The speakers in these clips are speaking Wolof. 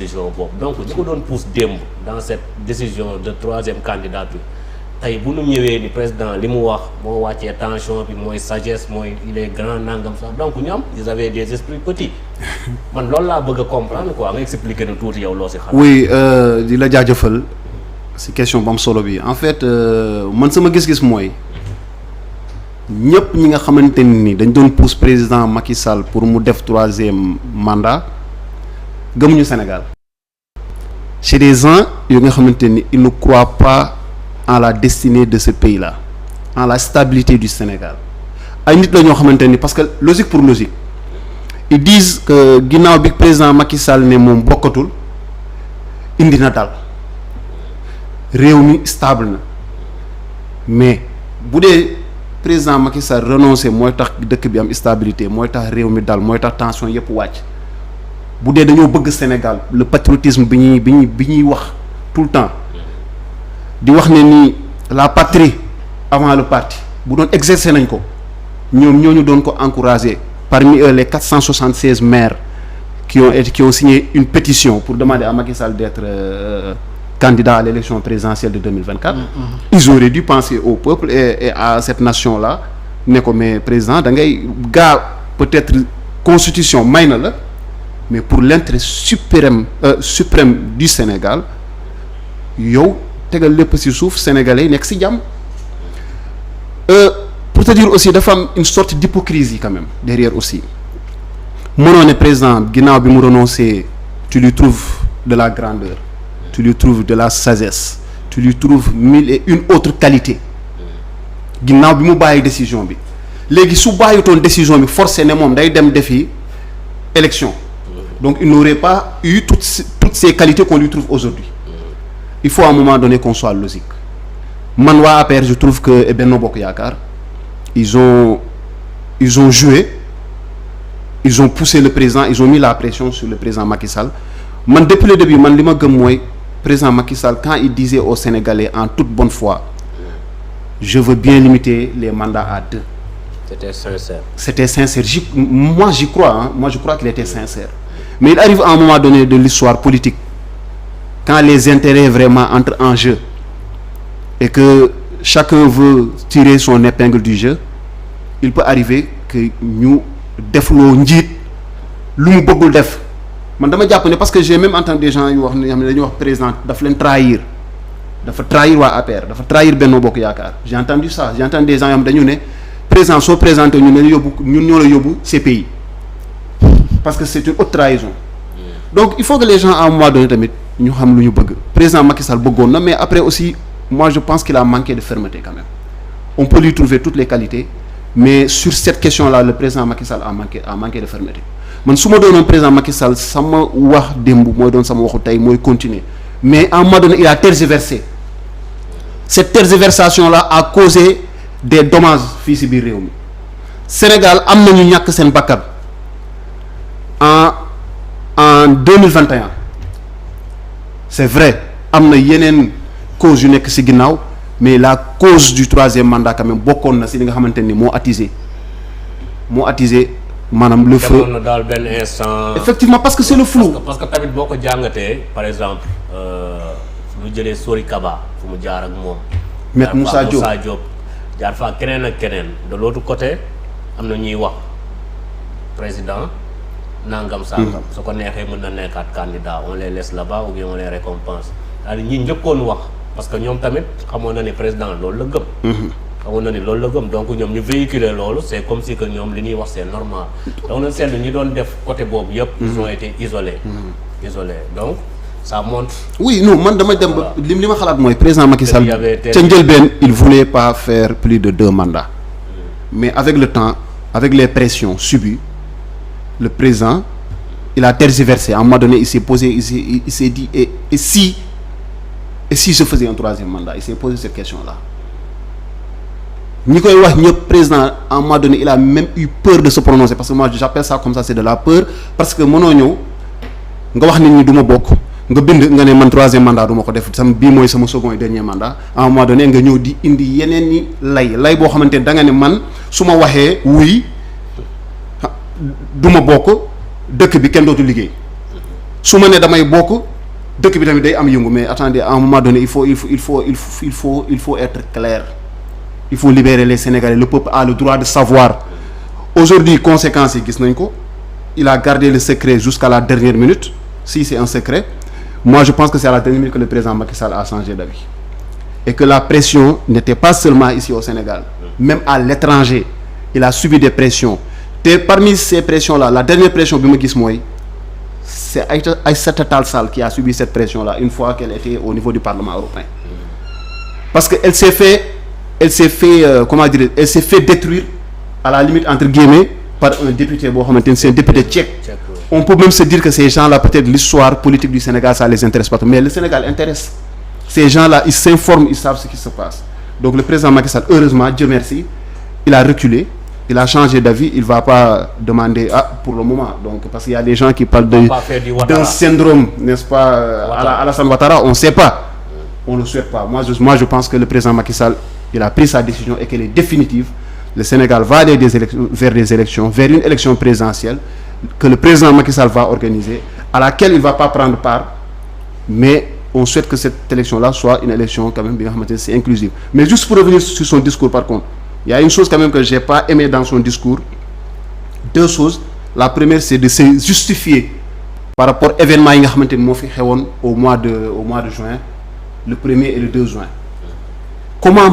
décision boobu donc ñu ko doon pousse démb dans cette décision de troisième candidature tey bu ñu ñëwee ni président li mu wax moo wàccee tension bi mooy sagesse mooy il est grand nangam sax donc ñoom ils avaient des esprits petits man loolu laa bëgg a comprendre quoi nga expliquer nu tuuti yow loo si xam. oui di la jaajëfal si question bu am solo bi en fait man sama gis-gis mooy ñëpp ñi nga xamante ni dañ doon pousse président Macky Sall pour mu def troisième mandat gëmuñu Sénégal c'est des gens yu nga xamante ni ils ne croient pas en la destinée de ce pays-là en la stabilité du Sénégal ay nit la ñoo xamante ni parce que logique pour logique ils disent que ginnaaw bi président Macky Sall ne moom bokkatul indi na dal réew mi stable na mais bu dee président Macky Sall renoncé mooy tax dëkk bi am stabilité mooy tax réew mi dal mooy tax tension yëpp wàcc bu dee dañoo bëgg Sénégal le patriotisme bi ñuy wax tout le temps di wax ne ni la patrie avant le parti bu doon exercer nañ ko ñoom ñooñu doon ko encourager parmi eux les 476 maires qui ont signé une pétition pour demander à Macky Sall d'être candidat à l'élection présidentielle de 2024. Ils auraient dû penser au peuple et à cette nation-là ne ko mais président da ngay peut-être constitution may na la mais pour l'intérêt suprême du Sénégal yow tegal lépp ci suuf sénégalais nekk ci jàmm pour te dire aussi dafa am une sorte d'hypocrisie quand même derrière aussi mënoo ne président ginnaaw bi mu renoncer tu lui trouves de la grandeur tu lui trouves de la sagesse tu lui trouves mille et une autres qualités ginnaaw bi mu bàyyi décision bi léegi su bàyyitoon décision bi forcé ne moom day dem defi élection donc il n'aurait pas eu toutes ces qualités qu'on lui trouve aujourd'hui il faut à un moment donné qu'on soit logique man waa APR je trouve que Benno Bokk Yaakaar ils ont joué ils ont poussé le président ils ont mis la pression sur le président Macky Sall man depuis le début man li ma gëm mooy président Macky Sall quand il disait aux Sénégalais en toute bonne foi je veux bien limiter les mandats à 2. C'était sincère moi j'y crois moi je crois qu'il était sincère mais il arrive à un moment donné de l'histoire politique quand les intérêts vraiment entrent en jeu et que chacun veut tirer son épingle du jeu il peut arriver que ñu defloo njiit lu mu bëggul def man dama jàpp ne parce que j'ai même entendu des gens yu wax ne xam ne dañuy wax président daf leen trahir dafa trahir waa APR dafa trahir Benno Bokk Yaakaar j'ai entendu ça j'ai entendu des gens yoo xam dañu ne président soo présenté ñu ne yóbbu ñun ñoo la yóbbu CPI parce que c'est une haute trahison donc il faut que les gens à un moment donné tamit ñu xam lu ñu bëgg président Macky Sall bëggoon na mais après aussi moi je pense qu'il a manqué de fermeté quand même on peut lui trouver toutes les qualités mais sur cette question-là le président Macky Sall a manqué de fermeté man su ma doonoon président Macky Sall sama wax démb mooy doon sama waxu tey mooy continuer mais à un moment donné il a tergiversé cette tergiversation-là a causé des dommages fii ci biir réew mi Sénégal am na ñu ñàkk seen bakkan en 2021 c'est vrai am na yeneen cause yu nekk ci ginnaaw mais la cause du troisième mandat quand même bokkoon na ci li nga xamante ni moo attisé maanaam le feu na daal benn instant. effectivement parce que c'est le flou. parce que tamit boo ko jàngatee par exemple lu jëlee Sori Kaba fu mu jaar ak moom. Maître Moussa Diop jaar fa keneen ak keneen de l'autre côté am na ñuy wax président nangam sangam. su ko neexee mën na nekkaat candidat on les laisse là-bas ou bien on les récompense c'est-à-dire ñi njëkkoon wax parce que ñoom tamit xamoon na ni président loolu la gëm. xamoon na ni loolu la gëm donc ñoom ñu véhiculer loolu c'est comme si que ñoom li ñuy wax c'est normal donc na seetlu ñi doon def côté boobu yëpp. ils ont été isolés. Donc ça montre. oui non man dama dem ba li ma xalaat mooy président Macky Sall ca njëlbeen il voulait pas faire plus de 2 mandats. mais avec le temps avec les pressions subies le président il a tergiversé à un moment donné il s'est posé il s'est dit et si je faisais un 3e mandat il s'est posé cette question-là. ñi koy wax ñëpp président à un moment donné il a même eu peur de se prononcer parce que moi j'appelle ça comme ça c'est de la peur parce que mënoo ñëw nga wax nit ñi du ma bokk nga bind nga ne man 3e mandat du ma ko def sama bii mooy sama second et dernier mandat à un moment donné nga ñëw di indi yeneen ni lay boo xamante ne da nga ne man su ma waxee wuy du ma bokk dëkk bi kenn dootu liggéey su ma ne damay bokk dëkk bi tamit day am yëngu mais attendez à un moment donné il faut être clair. Il faut libérer les Sénégalais. Le peuple a le droit de savoir. Aujourd'hui, conséquences yi gis nañ ko. Il a gardé le secret jusqu'à la dernière minute. Si c'est un secret, moi je pense que c'est à la dernière minute que le président Macky Sall a changé d'avis. Et que la pression n'était pas seulement ici au Sénégal, même à l'étranger. Il a subi des pressions. Et parmi ces pressions-là, la dernière pression bi ma gis mooy c'est Aïssata Tall Sall qui a subi cette pression-là une fois qu'elle était au niveau du Parlement européen. Parce que elle s'est fait détruire à la limite entre guillemets par un député boo xamante ni c'est un député tchèque. On peut même se dire que ces gens-là peut-être l'histoire politique du Sénégal ça les intéresse pas trop mais le Sénégal intéresse. Ces gens-là ils s'informent, ils savent ce qui se passe. Donc le président Macky Sall heureusement Dieu merci il a reculé, il a changé d'avis, il va pas demander pour le moment donc parce qu'il y a des gens qui parlent d'un syndrome n'est-ce pas Alassane Ouattara, on sait pas. On ne le souhaite pas. Moi je pense que le président Macky Sall il a pris sa décision et qu'elle est définitive. Le Sénégal va aller vers une élection présidentielle que le président Macky Sall va organiser, à laquelle il ne va pas prendre part, mais on souhaite que cette élection-là soit une élection quand même bien c'est inclusive. Mais juste pour revenir sur son discours par contre, il y a une chose quand même que j'ai pas aimé dans son discours. Deux choses. La première c'est de se justifier par rapport à événements yi nga xamante ni moo fi xewoon au mois de juin, le 1er et le 2 juin. Comment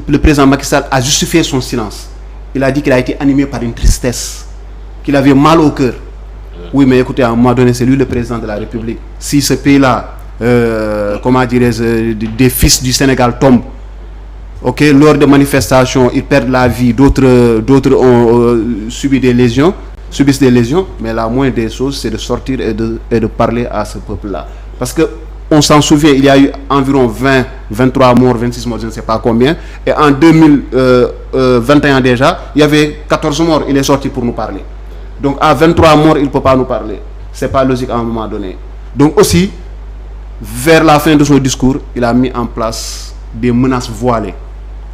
le président Macky Sall a justifié son silence? Il a dit qu'il a été animé par une tristesse, qu'il avait mal au cœur. Oui, mais écoutez, à un moment donné, c'est lui le président de la République. Si ce pays-là, des fils du Sénégal tombent, ok, lors de manifestations, ils perdent la vie, d'autres ont subissent des lésions, mais la moindre des choses, c'est de sortir et de parler à ce peuple-là. Parce que on s'en souvient, il y a eu environ 23 morts, 26 morts, je ne sais pas combien. Et en 2021 déjà, il y avait 14 morts, il est sorti pour nous parler. Donc à 23 morts, il ne peut pas nous parler. Ce n'est pas logique à un moment donné. Donc aussi, vers la fin de son discours, il a mis en place des menaces voilées.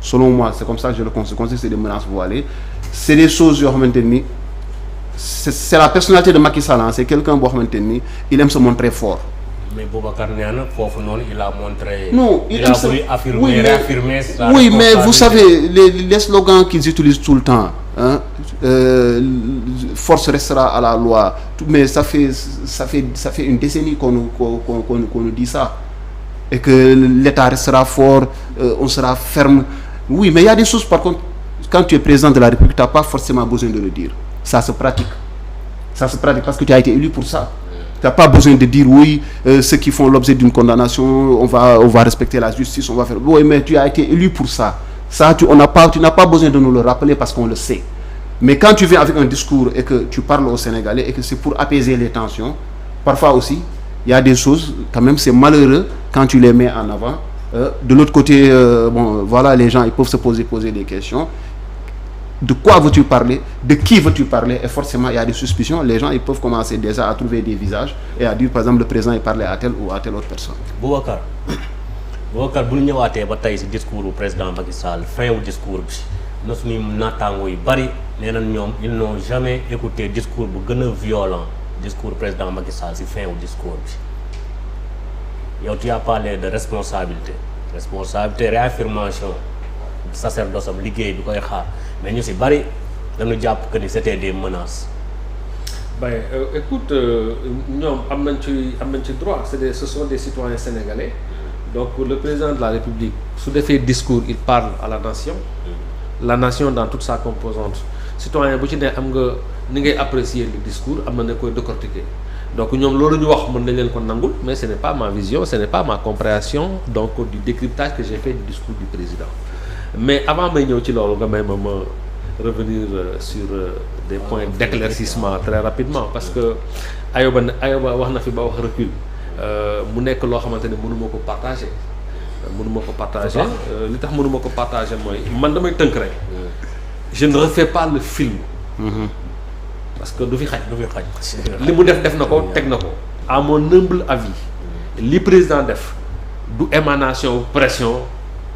Selon moi, c'est comme ça que je le considère, c'est des menaces voilées. C'est des choses, c'est la personnalité de Macky Sall, c'est quelqu'un, il aime se montrer fort. Mais Boubacar Niane, il a montré. Non, il a voulu affirmer, réaffirmer. Oui, mais vous savez, les slogans qu'ils utilisent tout le temps, hein, force restera à la loi. Mais ça fait une décennie qu'on nous dit ça. Et que l'État restera fort, on sera ferme. Oui, mais il y a des choses, par contre, quand tu es président de la République, tu n'as pas forcément besoin de le dire. Ça se pratique. Ça se pratique parce que tu as été élu pour ça. Tu n'as pas besoin de dire oui, ceux qui font l'objet d'une condamnation, on va respecter la justice, on va faire. Oui, mais tu as été élu pour ça. Ça, tu n'as pas besoin de nous le rappeler parce qu'on le sait. Mais quand tu viens avec un discours et que tu parles aux Sénégalais et que c'est pour apaiser les tensions, parfois aussi, il y a des choses, quand même, c'est malheureux quand tu les mets en avant. De l'autre côté, voilà, les gens ils peuvent se poser des questions. De quoi veux-tu parler? De qui veux-tu parler? Et forcément, il y a des suspicions. Les gens ils peuvent commencer déjà à trouver des visages et à dire, par exemple, le président il parlait à telle ou à telle autre personne. Boubacar, bu ñu ñëwaatee ba tey ci discours du président Macky Sall fin wu discours bi na suñuy naataango yu bari nee nañ ñoom ils n'ont jamais écouté discours bu gën a violent discours président Macky Sall ci fin wu discours bi yow tu as parlé de responsabilité réaffirmation sacerdoce am liggéey bi koy xaar. Mais ñu ci bari dañu jàpp que ni c'était des menaces. Ben écoute ñoom am nañ ci droit ce sont des citoyens sénégalais donc le président de la République su defee discours il parle à la nation dans toute sa composante citoyen bu ci ne am nga ni ngay apprécier le discours am na ne koy décortiquer donc ñoom loolu ñu wax mën nañ leen ko nangul mais ce n'est pas ma vision ce n'est pas ma compréhension donc du décryptage que j'ai fait du discours du président. Mais avant may ñëw ci loolu nga may ma revenir sur des points d'éclaircissement très rapidement parce que Ayoba wax na fi ba wax recul mu nekk loo xamante ne mënuma ko partager li tax mënuma ko partager mooy man damay tënk rek je ne refais pas le film parce que du fi xaj li mu def na ko teg na ko à mon humble avis li président def du émanation pression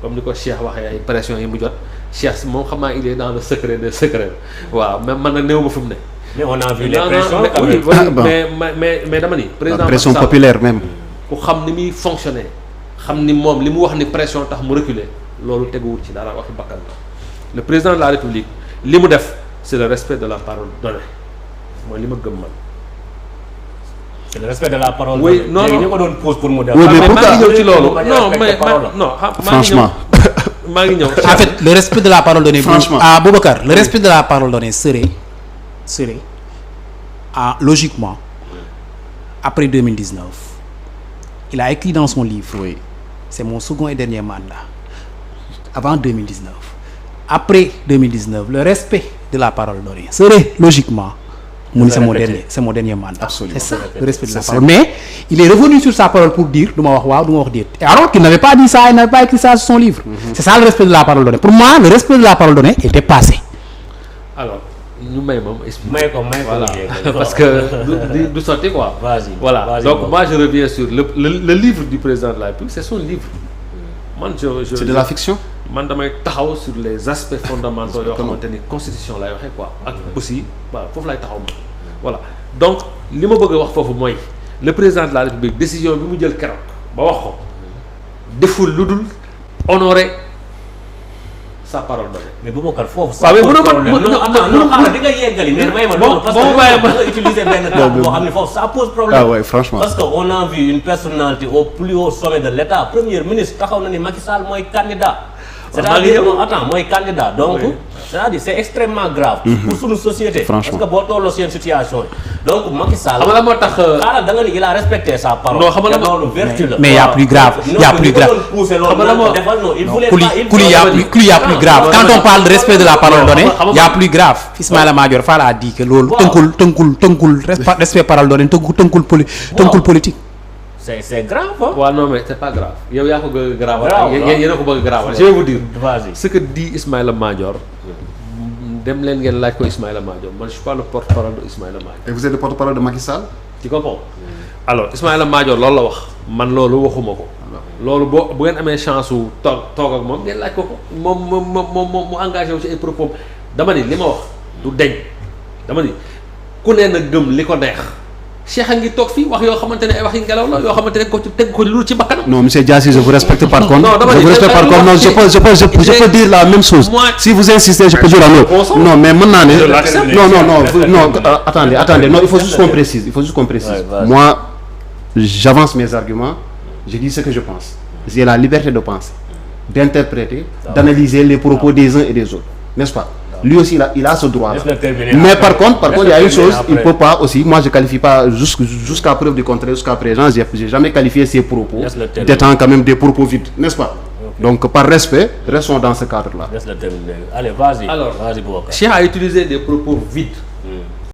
comme ni ko Cheikh waxee ay pression yi mu jot Cheikh moom xam naa il est dans le secret des secrets waaw même man nag néew ma fi mu ne mais on a vu les Non, non, pressions mais, quand oui, même. oui, Ah, bon. mais dama ni. La président pression Macky Sall, populaire même. ku xam ni muy fonctionner xam ni moom li mu wax ni pression tax mu reculer loolu teguwul ci dara waxi bakkan la le président de la république li mu def c'est le respect de la parole donnée mooy li ma gëm man. C'est le respect de la parole. Oui, non, léegi non. ñu ko doon pause pour mu def. Oui, mais mais pourquoi maa ngi ñëw ci loolu Bañ a non respecter mais parole am. non Franchement. maa ngi ñëw En fait, le respect de la parole donnée. Franchement. À Boubacar, le respect de la parole donnée serait logiquement, après 2019, il a écrit dans son livre, Oui. c'est mon second et dernier mandat, avant 2019. Après 2019, le respect de la parole donnée serait logiquement, c'est mon dernier mandat. Absolument. C'est ça, le respect de la C'est parole. Mais il est revenu sur sa parole pour dire, et alors qu'il n'avait pas dit ça, il n'avait pas écrit ça sur son livre. C'est ça le respect de la parole donnée. Pour moi, le respect de la parole donnée est dépassé. alors ñu may moom expliquer. may ko voilà yéegal. parce que du sotti quoi. Vas-y, voilà vas-y, donc bon. moi je reviens sur le livre du président de la République c'est son livre man C'est de la fiction. man damay taxaw sur les aspects fondamentaux yoo xamante ni constitution lay waxee quoi ak aussi waaw foofu lay taxaw ma voilà donc li ma bëgg a wax foofu mooy le président de la République décision bi mu jël keroog ba wax ko deful lu dul honorer sa parole donnée. mais Boubacar foofu. waaw mais pose mënoo problème. mën non xaaral di nga yeggali mais may ma Bon, parce bon, que bàyyi ma. nga utiliser benn terme boo xam ne foofu ça pose problème. Ah ouais, franchement. parce que on a vu une personnalité au plus haut sommet de l'État premier ministre taxaw na ni Macky Sall mooy candidat. c'est-à-dire non attends mooy candidat donc. Oui. c'est-à-dire c'est extrêmement grave. pour suñu société. Franchement. parce que boo tolloo seen situation yi. donc Macky Sall. xam nga la moo tax. xaaral da nga ni il a respecté sa parole. Non, xam nga la te loolu vertu la. mais il y a plus grave, il y a plus grave. Xam nga la moo- il voulait Kuli, pas il Kuli, il y a plus grave. Quand on parle de respect de la parole donnée, il y a plus grave. Ismaïla Madior Fall a dit que loolu tënkul respect parole donnée tënkul politique. c'est grave hein. waaw non mais c'est pas grave yow yaa ko bëgg a Grave, graawal yéen a ko bëgg a graawal je vais vous dire Vas-y. ce que dit Ismaïla Madior dem leen ngeen laaj ko Ismaïla Madior man je suis pas le porte-parole de Ismaïla Madior Et vous êtes le porte-parole de Macky Sall? tu comprends alors Ismaïla Madior loolu la wax man loolu waxuma ko loolu bu ngeen amee chance su toog ak moom ngeen laaj ko moom mu engagé wu ci ay propos dama ni li ma wax du deñ dama ni ku ne na gëm li ko neex Cheikh a ngi toog fii wax yoo xamante ne ay wax yi ngelaw la yoo xamante ne ko teg ko lu ci bakkanam. Non, monsieur Diassi, je vous respecte par contre. Non, Je vous respecte par contre. Non, je peux dire la même chose. Moi- Si vous insistez, je peux dire un autre. Non, mais maintenant, non, attendez, non, il faut juste qu'on précise. Ouais, vas-y. Moi, j'avance mes arguments, je dis ce que je pense. J'ai la liberté de penser, d'interpréter, d'analyser les propos des uns et des autres, n'est-ce pas? Lui aussi, il a ce droit. Laisse-le terminer Mais après. par contre, il y a une Laisse-le chose, terminer il ne après. peut pas aussi, moi je ne qualifie pas, jusqu'à preuve du contraire, jusqu'à présent, j'ai jamais qualifié ces propos Laisse-le terminer. d'étant quand même des propos vides, n'est-ce pas? Donc par respect, restons dans ce cadre-là. Laisse-le terminer. Allez, vas-y. Alors, vas-y Boubacar. Cheikh a utilisé des propos vides